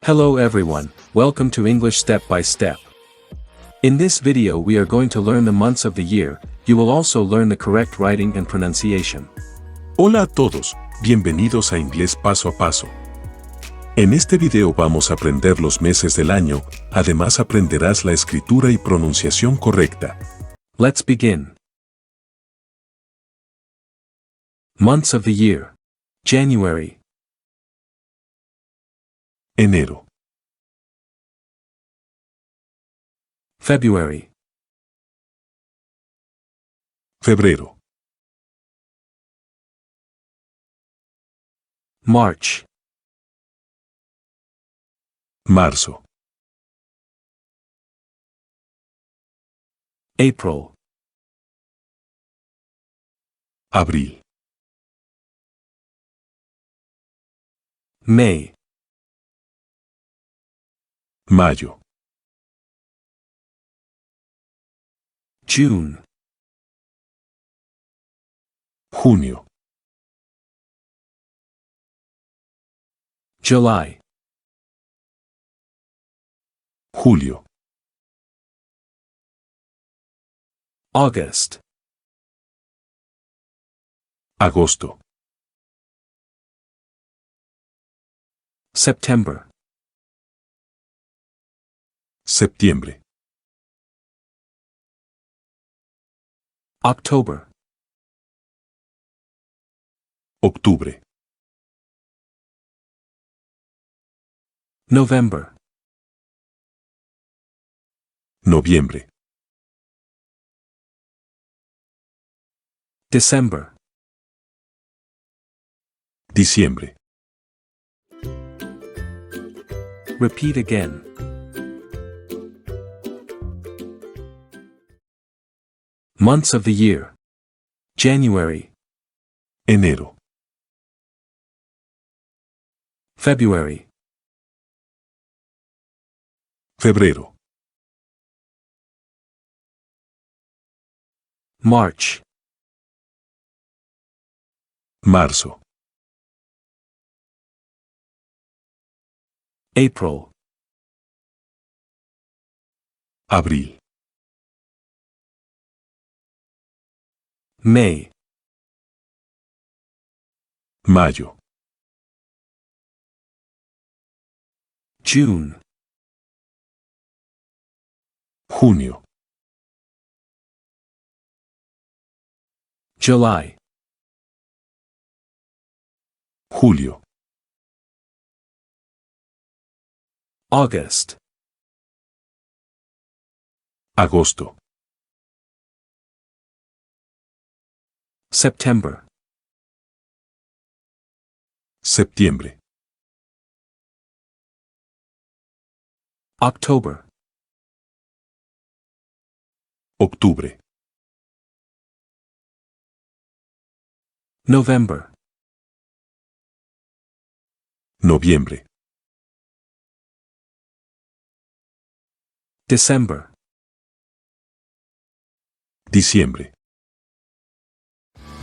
Hello everyone, welcome to English Step by Step. In this video we are going to learn the months of the year. You will also learn the correct writing and pronunciation. Hola a todos, bienvenidos a Inglés Paso a Paso. En este video vamos a aprender los meses del año, además aprenderás la escritura y pronunciación correcta. Let's begin. Months of the year. January. Enero, February. febrero, March. marzo, April. abril, May. mayo, June. junio, July. julio, August. agosto, September. septiembre, October. octubre, November. noviembre, December. diciembre. Repeat again. Months of the year. January. Enero, February. febrero, March. marzo, April. abril, May. mayo, June. junio, July. julio, August. agosto, September. septiembre, October. octubre, November. noviembre, December. diciembre.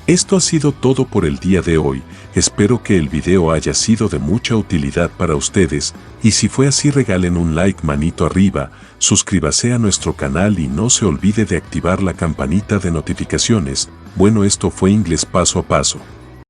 Esto ha sido todo por el día de hoy. Espero que el video haya sido de mucha utilidad para ustedes, y si fue así regalen un like, manito arriba, suscríbase a nuestro canal y no se olvide de activar la campanita de notificaciones. Bueno, esto fue Inglés Paso a Paso.